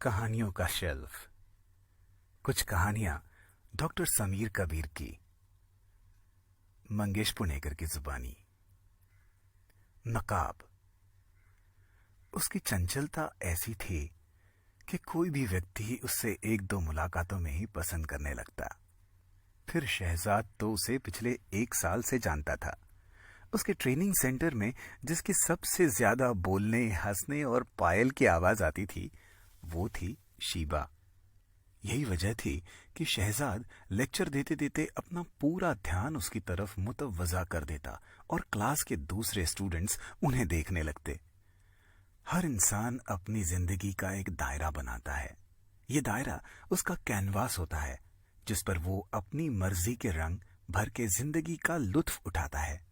कहानियों का शेल्फ। कुछ कहानियां डॉक्टर समीर कबीर की, मंगेश पुणेकर की जुबानी। नकाब। उसकी चंचलता ऐसी थी कि कोई भी व्यक्ति उससे एक दो मुलाकातों में ही पसंद करने लगता। फिर शहजाद तो उसे पिछले 1 साल से जानता था। उसके ट्रेनिंग सेंटर में जिसकी सबसे ज्यादा बोलने, हंसने और पायल की आवाज आती थी, वो थी शीबा। यही वजह थी कि शहजाद लेक्चर देते देते अपना पूरा ध्यान उसकी तरफ मुतवज्जा कर देता और क्लास के दूसरे स्टूडेंट्स उन्हें देखने लगते। हर इंसान अपनी जिंदगी का एक दायरा बनाता है। ये दायरा उसका कैनवास होता है जिस पर वो अपनी मर्जी के रंग भर के जिंदगी का लुत्फ उठाता है।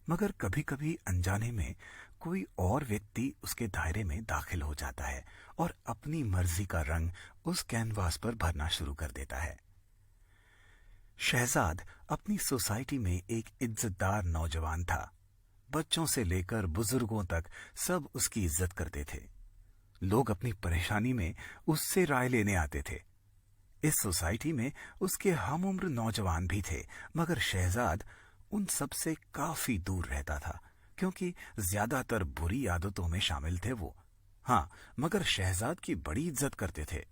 मगर कभी कभी अनजाने में कोई और व्यक्ति उसके दायरे में दाखिल हो जाता है और अपनी मर्जी का रंग उस कैनवास पर भरना शुरू कर देता है। शहजाद अपनी सोसाइटी में एक इज्जतदार नौजवान था। बच्चों से लेकर बुजुर्गों तक सब उसकी इज्जत करते थे। लोग अपनी परेशानी में उससे राय लेने आते थे। इस सोसाइटी में उसके हम उम्र नौजवान भी थे, मगर शहजाद उन सब से काफी दूर रहता था क्योंकि ज्यादातर बुरी आदतों में शामिल थे वो। हाँ, मगर शहजाद की बड़ी इज्जत करते थे।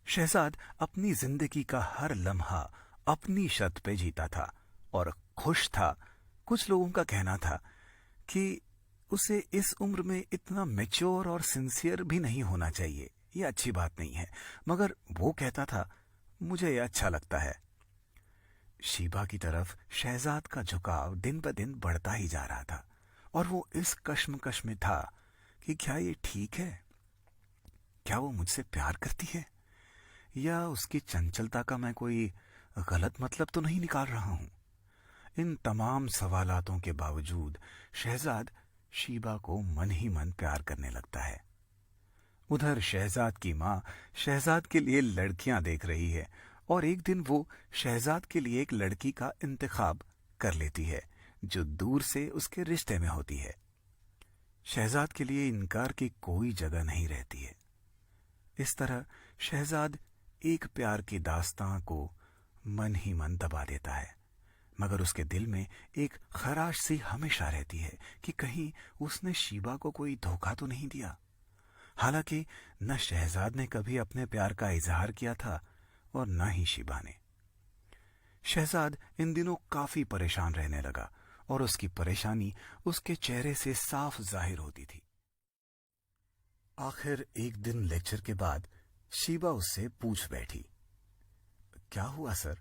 शहजाद अपनी जिंदगी का हर लम्हा अपनी शर्त पे जीता था और खुश था। कुछ लोगों का कहना था कि उसे इस उम्र में इतना मैच्योर और सिंसियर भी नहीं होना चाहिए, ये अच्छी बात नहीं है, मगर वो कहता था मुझे ये अच्छा लगता है। शीबा की तरफ शहजाद का झुकाव दिन ब दिन बढ़ता ही जा रहा था और वो इस कश्मकश में था कि क्या ये ठीक है, क्या वो मुझसे प्यार करती है, या उसकी चंचलता का मैं कोई गलत मतलब तो नहीं निकाल रहा हूं। इन तमाम सवालातों के बावजूद शहजाद शीबा को मन ही मन प्यार करने लगता है। उधर शहजाद की माँ शहजाद के लिए लड़कियां देख रही है और एक दिन वो शहजाद के लिए एक लड़की का इंतखाब कर लेती है जो दूर से उसके रिश्ते में होती है। शहजाद के लिए इनकार की कोई जगह नहीं रहती है। इस तरह शहजाद एक प्यार की दास्तां को मन ही मन दबा देता है, मगर उसके दिल में एक खराश सी हमेशा रहती है कि कहीं उसने शीबा को कोई धोखा तो नहीं दिया। हालांकि न शहजाद ने कभी अपने प्यार का इजहार किया था और न ही शीबा ने। शहजाद इन दिनों काफी परेशान रहने लगा और उसकी परेशानी उसके चेहरे से साफ जाहिर होती थी। आखिर एक दिन लेक्चर के बाद शीबा उससे पूछ बैठी, क्या हुआ सर,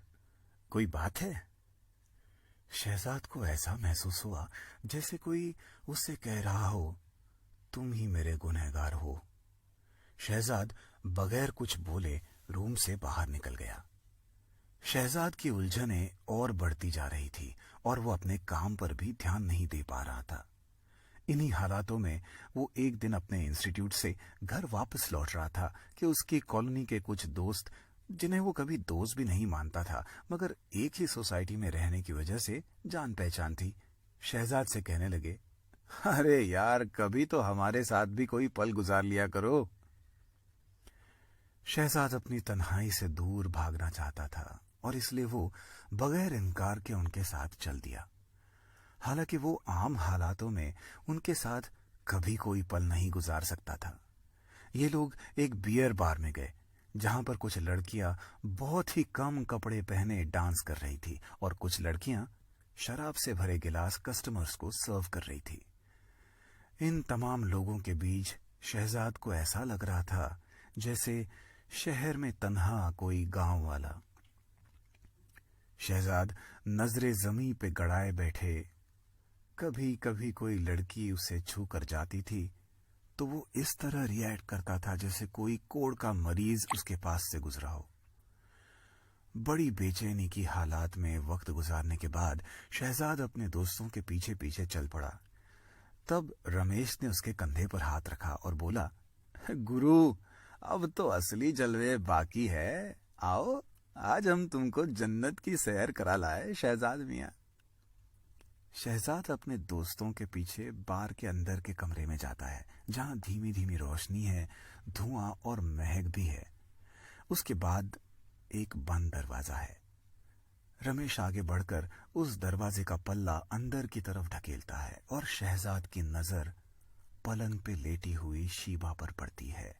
कोई बात है? शहजाद को ऐसा महसूस हुआ जैसे कोई उससे कह रहा हो तुम ही मेरे गुनहगार हो। शहजाद बगैर कुछ बोले रूम से बाहर निकल गया। शहजाद की उलझनें और बढ़ती जा रही थी और वो अपने काम पर भी ध्यान नहीं दे पा रहा था। इन्हीं हालातों में वो एक दिन अपने इंस्टीट्यूट से घर वापस लौट रहा था कि उसकी कॉलोनी के कुछ दोस्त, जिन्हें वो कभी दोस्त भी नहीं मानता था मगर एक ही सोसाइटी में रहने की वजह से जान पहचान थी, शहजाद से कहने लगे, अरे यार, कभी तो हमारे साथ भी कोई पल गुजार लिया करो। शहजाद अपनी तन्हाई से दूर भागना चाहता था और इसलिए वो बगैर इनकार के उनके साथ चल दिया। हालांकि वो आम हालातों में उनके साथ कभी कोई पल नहीं गुजार सकता था। ये लोग एक बियर बार में गए जहां पर कुछ लड़कियां बहुत ही कम कपड़े पहने डांस कर रही थी और कुछ लड़कियां शराब से भरे गिलास कस्टमर्स को सर्व कर रही थी। इन तमाम लोगों के बीच शहजाद को ऐसा लग रहा था जैसे शहर में तन्हा कोई गांव वाला। शहजाद नजरे जमी पे गड़ाए बैठे, कभी कभी कोई लड़की उसे छू कर जाती थी तो वो इस तरह रिएक्ट करता था जैसे कोई कोढ़ का मरीज उसके पास से गुजरा हो। बड़ी बेचैनी की हालात में वक्त गुजारने के बाद शहजाद अपने दोस्तों के पीछे पीछे चल पड़ा। तब रमेश ने उसके कंधे पर हाथ रखा और बोला, गुरु, अब तो असली जलवे बाकी है, आओ आज हम तुमको जन्नत की सैर करा लाए शहजाद मियां। शहजाद अपने दोस्तों के पीछे बार के अंदर के कमरे में जाता है, जहां धीमी धीमी रोशनी है, धुआं और महक भी है। उसके बाद एक बंद दरवाजा है। रमेश आगे बढ़कर उस दरवाजे का पल्ला अंदर की तरफ ढकेलता है और शहजाद की नजर पलंग पे लेटी हुई शीबा पर पड़ती है,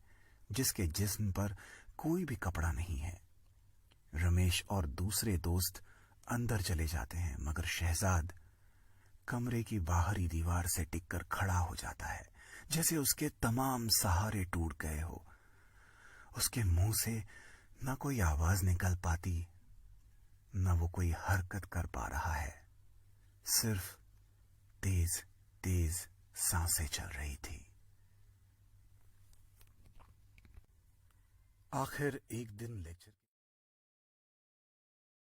जिसके जिस्म पर कोई भी कपड़ा नहीं है। रमेश और दूसरे दोस्त अंदर चले जाते हैं, मगर शहजाद कमरे की बाहरी दीवार से टिककर खड़ा हो जाता है, जैसे उसके तमाम सहारे टूट गए हो। उसके मुंह से न कोई आवाज निकल पाती, न वो कोई हरकत कर पा रहा है। सिर्फ तेज तेज सांसें चल रही थी। आखिर एक दिन लेक्चर